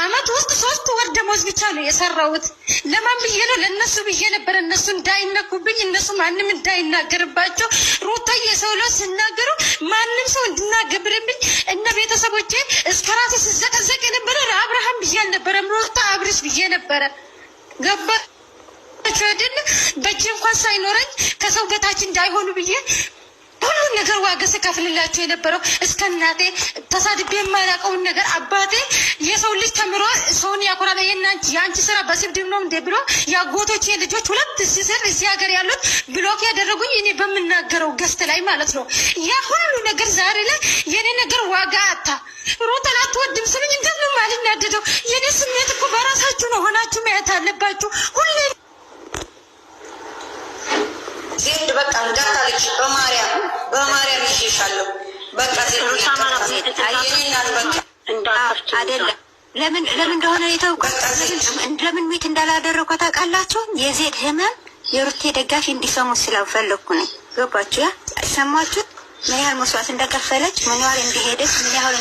በአመት ውስጥ 3 ወር ደሞዝ ብቻ ነው የሰራሁት። ለማን ብዬ ነው? ለነሱ ብዬ ነበር። እነሱ እንዳይነኩብኝ፣ እነሱ ማንም እንዳይናገርባቸው። ሩታዬ ሰው ለው ሲናገሩ ማንም ሰው እንድናገብርብኝ እነ ቤተሰቦቼ እስከ ራሴ ስዘቀዘቅ የነበረ ለአብርሃም ብዬ አልነበረም፣ ሩታ አብርሽ ብዬ ነበረ። ገባ አይደል? በእጅ እንኳን ሳይኖረኝ ከሰው በታች እንዳይሆኑ ብዬ ሁሉ ነገር ዋጋ ስከፍልላቸው የነበረው እስከ እናቴ ተሳድቤ የማያውቀውን ነገር አባቴ የሰው ልጅ ተምሮ ሰውን ያኮራል። የአንቺ ስራ በስድብ ነው እንዴ ብሎ የአጎቶቼ ልጆች 2 ሲስር እዚህ ሀገር ያሉት ብሎክ ያደረጉኝ እኔ በምናገረው ገስት ላይ ማለት ነው። ያ ሁሉ ነገር ዛሬ ላይ የኔ ነገር ዋጋ አታ። ሩታን አትወድም ስምኝ እንዴት ነው የማልናደደው? የኔ ስሜት እኮ በራሳችሁ ነው ሆናችሁ ማየት አለባችሁ ሁሌ ዜድ በቃ እንዳታለች በማርያም ይሽሻለሁ። በቃ ዜድ አይየናት በቃ አይደለም። ለምን እንደሆነ የተውኩት ለምን ሚት እንዳላደረኩ ታውቃላችሁ? የዜድ ህመም የሩቴ ደጋፊ እንዲሰሙ ስላልፈለኩ ነው። ገባችሁ? ያ ሰማችሁት? ምን ያህል መስዋዕት እንደከፈለች፣ ምን ያህል እንደሄደች፣ ምን ያህል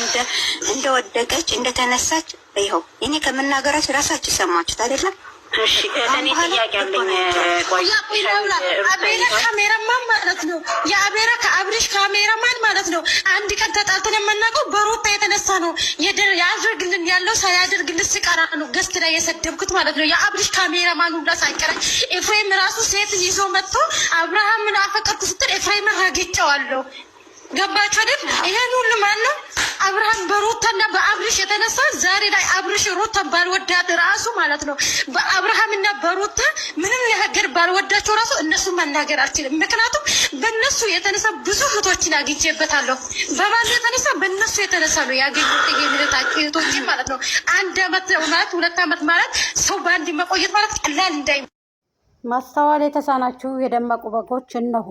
እንደወደቀች፣ እንደተነሳች ይኸው እኔ ከምናገራችሁ ራሳችሁ ሰማችሁት አይደለም? እሺ እኔ ጥያቄ አለኝ። አቤራ ካሜራማን ማለት ነው። የአቤራ ከአብሪሽ ካሜራማን ማለት ነው። አንድ ቀን ተጣልተን የምናውቀው በሩታ የተነሳ ነው። ያደርግልን ያለው ሳያደርግልን ስቀራ ነው ገስት ላይ የሰደብኩት ማለት ነው። የአብሪሽ ካሜራማን ሁላ ሳይቀረኝ ኤፍሬም ራሱ ሴት ይዞ መጥቶ አብርሃምን አፈቀርኩ ስትል ኤፍሬምን ረግጬዋለሁ። ገባችሁ አይደል? ይሄን ሁሉ ማን ነው? አብርሃም በሩታና በአብርሽ የተነሳ ዛሬ ላይ አብርሽ ሩታን ባልወዳት ራሱ ማለት ነው። በአብርሃምና በሩታ ምንም ነገር ባልወዳቸው ራሱ እነሱ መናገር አልችልም። ምክንያቱም በእነሱ የተነሳ ብዙ እህቶችን አግኝቼበታለሁ። በማን የተነሳ? በእነሱ የተነሳ ነው ያገኙት። እህቶች ማለት ነው። 1 አመት ማለት 2 አመት ማለት ሰው በአንድ መቆየት ማለት ቀላል እንዳይ ማስተዋል የተሳናችሁ የደመቁ በጎች እነሆ።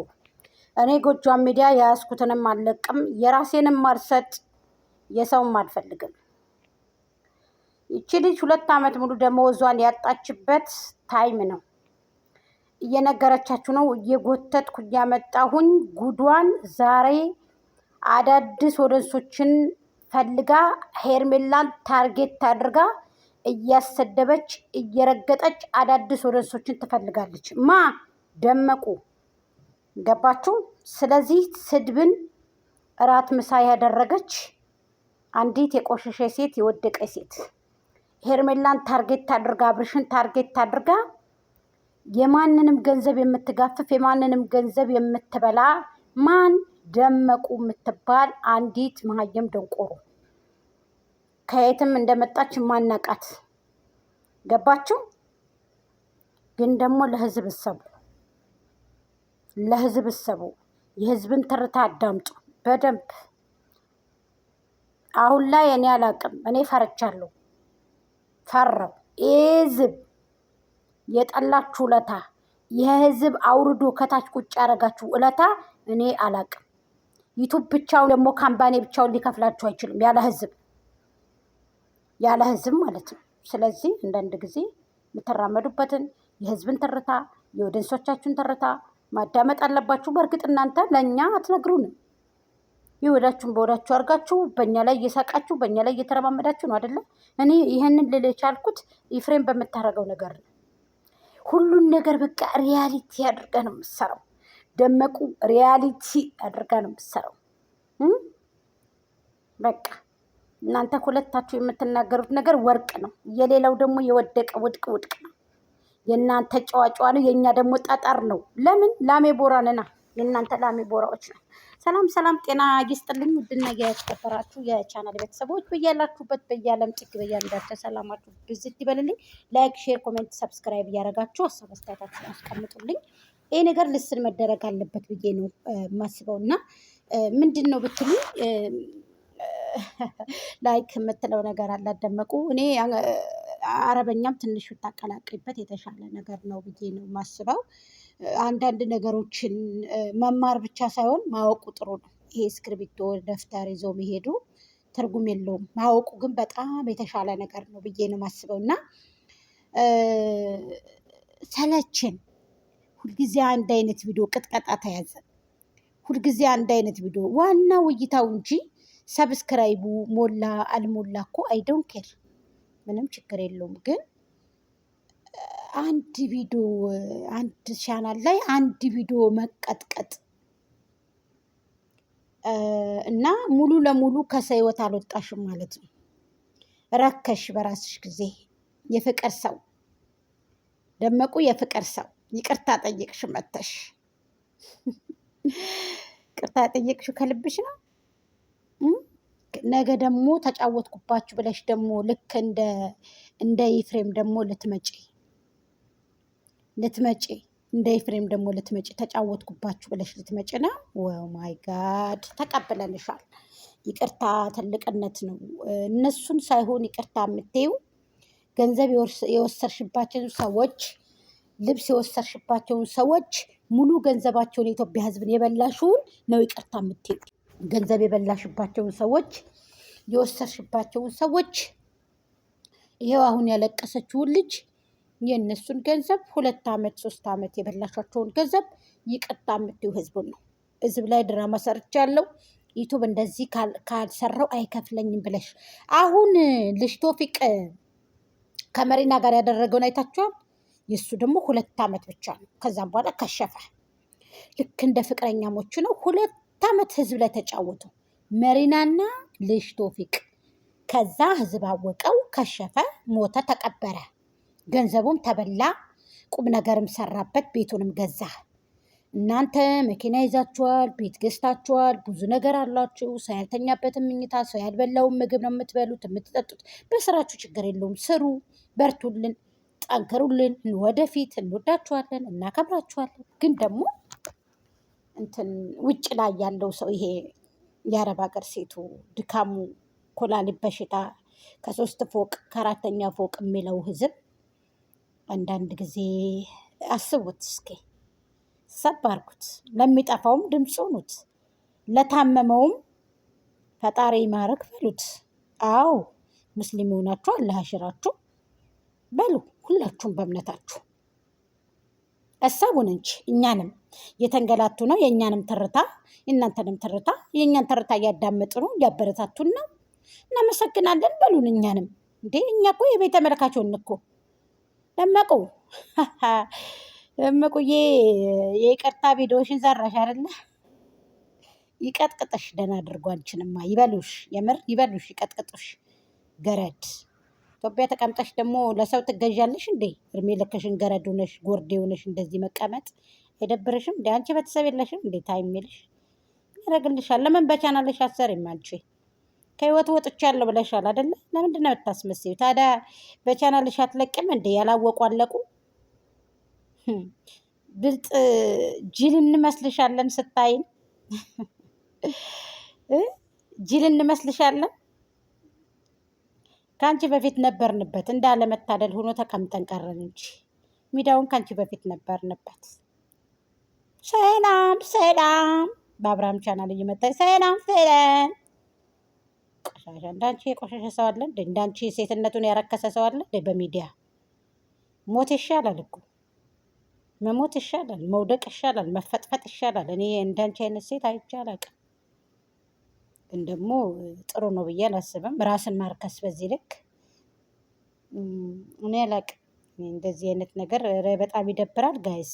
እኔ ጎጃም ሚዲያ የያዝኩትንም አልለቅም፣ የራሴንም ማርሰጥ የሰውም አልፈልግም። ይቺ ልጅ 2 አመት ሙሉ ደመወዟን ያጣችበት ታይም ነው። እየነገረቻችሁ ነው። እየጎተትኩ እያመጣሁኝ ጉዷን ዛሬ አዳዲስ ወደንሶችን ፈልጋ ሄርሜላን ታርጌት አድርጋ እያሰደበች እየረገጠች አዳዲስ ወደንሶችን ትፈልጋለች። ማ ደመቁ ገባችሁ? ስለዚህ ስድብን እራት ምሳ ያደረገች አንዲት የቆሸሸ ሴት የወደቀ ሴት ሄርሜላን ታርጌት አድርጋ አብርሽን ታርጌት አድርጋ የማንንም ገንዘብ የምትጋፍፍ የማንንም ገንዘብ የምትበላ ማን? ደመቁ የምትባል አንዲት መሀየም ደንቆሮ ከየትም እንደመጣች ማናቃት። ገባችሁ? ግን ደግሞ ለህዝብ ሰቡ ለህዝብ ሰቡ የህዝብን ትርታ አዳምጡ በደንብ። አሁን ላይ እኔ አላቅም፣ እኔ ፈርቻለሁ። ፈራው ህዝብ የጠላችሁ ለታ የህዝብ አውርዶ ከታች ቁጭ ያደረጋችሁ እለታ እኔ አላቅም። ዩቱብ ብቻውን ደግሞ ካምፓኒ ብቻውን ሊከፍላችሁ አይችልም ያለ ህዝብ ማለት ነው። ስለዚህ አንዳንድ ጊዜ የምትራመዱበትን የህዝብን ትርታ የወደንሶቻችሁን ትርታ ማዳመጥ አለባችሁ። በእርግጥ እናንተ ለእኛ አትነግሩንም። የወዳችሁን በወዳችሁ አድርጋችሁ በእኛ ላይ እየሳቃችሁ በእኛ ላይ እየተረማመዳችሁ ነው አይደለ? እኔ ይህንን ልል የቻልኩት ኤፍሬም በምታደርገው ነገር ነው። ሁሉን ነገር በቃ ሪያሊቲ አድርጋ ነው የምትሰራው። ደመቁ ሪያሊቲ አድርጋ ነው የምትሰራው። በቃ እናንተ ሁለታችሁ የምትናገሩት ነገር ወርቅ ነው፣ የሌላው ደግሞ የወደቀ ውድቅ ነው። የእናንተ ጨዋጨዋ ነው፣ የእኛ ደግሞ ጠጠር ነው። ለምን ላሜ ቦራንና የእናንተ ላሜ ቦራዎች ነው። ሰላም ጤና ይስጥልኝ። ውድና የተከበራችሁ የቻናል ቤተሰቦች በያላችሁበት በያለም ጥግ በያላችሁ ሰላማችሁ ብዝት ይበልልኝ። ላይክ፣ ሼር፣ ኮሜንት፣ ሰብስክራይብ እያደረጋችሁ ሀሳብ አስተያየታችሁን አስቀምጡልኝ። ይሄ ነገር ልስን መደረግ አለበት ብዬ ነው ማስበው እና ምንድን ነው ብትሉ ላይክ የምትለው ነገር አላደመቁ እኔ አረበኛም ትንሽ ብታቀላቅይበት የተሻለ ነገር ነው ብዬ ነው ማስበው። አንዳንድ ነገሮችን መማር ብቻ ሳይሆን ማወቁ ጥሩ ነው። ይሄ እስክሪብቶ ደፍተር ይዞ መሄዱ ትርጉም የለውም። ማወቁ ግን በጣም የተሻለ ነገር ነው ብዬ ነው ማስበው እና ሰለችን። ሁልጊዜ አንድ አይነት ቪዲዮ ቅጥቀጣ ተያዘ። ሁልጊዜ አንድ አይነት ቪዲዮ ዋናው እይታው እንጂ ሰብስክራይቡ ሞላ አልሞላ እኮ አይ ዶንት ኬር። ምንም ችግር የለውም። ግን አንድ ቪዲዮ አንድ ቻናል ላይ አንድ ቪዲዮ መቀጥቀጥ እና ሙሉ ለሙሉ ከሰው ህይወት አልወጣሽም ማለት ነው። ረከሽ በራስሽ ጊዜ። የፍቅር ሰው ደመቁ፣ የፍቅር ሰው ይቅርታ ጠየቅሽ መተሽ። ይቅርታ ጠየቅሽው ከልብሽ ነው። ነገ ደግሞ ተጫወትኩባችሁ ብለሽ ደግሞ ልክ እንደ ኤፍሬም ደግሞ ልትመጪ እንደ ኤፍሬም ደግሞ ልትመጪ ተጫወትኩባችሁ ብለሽ ልትመጪ ነው። ኦ ማይ ጋድ ተቀብለንሻል። ይቅርታ ትልቅነት ነው። እነሱን ሳይሆን ይቅርታ የምትይው ገንዘብ የወሰርሽባቸውን ሰዎች፣ ልብስ የወሰርሽባቸውን ሰዎች፣ ሙሉ ገንዘባቸውን የኢትዮጵያ ሕዝብን የበላሽውን ነው ይቅርታ የምትይው። ገንዘብ የበላሽባቸውን ሰዎች፣ የወሰርሽባቸውን ሰዎች፣ ይሄው አሁን ያለቀሰችውን ልጅ የእነሱን ገንዘብ 2 ዓመት 3 ዓመት የበላሻቸውን ገንዘብ ይቅርታ የምትይው ሕዝቡን ነው። ሕዝብ ላይ ድራማ ሰርቻለሁ ዩቱብ እንደዚህ ካልሰራው አይከፍለኝም ብለሽ አሁን ልጅ ቶፊቅ ከመሪና ጋር ያደረገውን አይታችኋል። የእሱ ደግሞ 2 ዓመት ብቻ ነው። ከዛም በኋላ ከሸፈ። ልክ እንደ ፍቅረኛሞቹ ነው። 2 ዓመት ህዝብ ላይ ተጫወቱ መሪናና ልጅ ቶፊቅ። ከዛ ህዝብ አወቀው፣ ከሸፈ፣ ሞተ፣ ተቀበረ። ገንዘቡም ተበላ፣ ቁም ነገርም ሰራበት፣ ቤቱንም ገዛ። እናንተ መኪና ይዛችኋል፣ ቤት ገዝታችኋል፣ ብዙ ነገር አላችሁ። ሰው ያልተኛበትን ምኝታ፣ ሰው ያልበላውን ምግብ ነው የምትበሉት የምትጠጡት። በስራችሁ ችግር የለውም፣ ስሩ፣ በርቱልን፣ ጠንክሩልን። ወደፊት እንወዳችኋለን፣ እናከብራችኋለን። ግን ደግሞ እንትን ውጭ ላይ ያለው ሰው ይሄ የአረብ ሀገር ሴቱ ድካሙ፣ ኮላሊት በሽታ ከ3 ፎቅ ከ4ኛ ፎቅ የሚለው ህዝብ አንዳንድ ጊዜ አስቡት እስኪ። ሰባርኩት። ለሚጠፋውም ድምፅ ሁኑት፣ ለታመመውም ፈጣሪ ይማረክ በሉት። አዎ ሙስሊም ሆናችሁ አላህ ያሽራችሁ በሉ። ሁላችሁም በእምነታችሁ እሰቡን እንጂ እኛንም የተንገላቱ ነው። የእኛንም ትርታ የእናንተንም ትርታ፣ የእኛን ትርታ እያዳመጡ ነው፣ እያበረታቱን ነው። እናመሰግናለን በሉን። እኛንም እንዴ እኛ እኮ የቤተ ተመልካች ሆንን እኮ። ደመቁዬ የይቅርታ ቪዲዮሽን ዘራሽ አይደለ? ይቀጥቅጥሽ ደህና አድርጎ። አንቺንማ ይበሉሽ፣ የምር ይበሉሽ፣ ይቀጥቅጡሽ። ገረድ ኢትዮጵያ ተቀምጠሽ ደግሞ ለሰው ትገዣለሽ እንዴ? እድሜ ልክሽን ገረድ ሆነሽ ጎርዴ ሆነሽ እንደዚህ መቀመጥ አይደብርሽም እንዴ? አንቺ ቤተሰብ የለሽም እንዴ? ታይም የሚልሽ ያደርግልሻል። ለምን በቻናልሽ አትሰሪም? አንቺ ከህይወት ወጥቻለሁ ብለሻል አይደለ? ለምንድን ነው የምታስመስይው ታዲያ? በቻናልሽ አትለቅም እንዴ? ያላወቁ አለቁ። ብልጥ ጅል እንመስልሻለን ስታይን፣ ጅል እንመስልሻለን። ከአንቺ በፊት ነበርንበት። እንዳለመታደል ሆኖ ተቀምጠን ቀረን እንጂ ሚዲያውን ከአንቺ በፊት ነበርንበት። ሰላም ሰላም፣ በአብርሃም ቻናል እየመጣ ሰላም ሰላም። ቆሻሻ እንዳንቺ የቆሸሸ ሰው አለ እንዴ? እንዳንቺ ሴትነቱን ያረከሰ ሰው አለ እንዴ? በሚዲያ ሞት ይሻላል እኮ፣ መሞት ይሻላል፣ መውደቅ ይሻላል፣ መፈጥፈጥ ይሻላል። እኔ እንዳንቺ አይነት ሴት አይቼ አላውቅም። ግን ደግሞ ጥሩ ነው ብዬ አላስብም። ራስን ማርከስ በዚህ ልክ እኔ አላውቅም። እንደዚህ አይነት ነገር በጣም ይደብራል ጋይስ።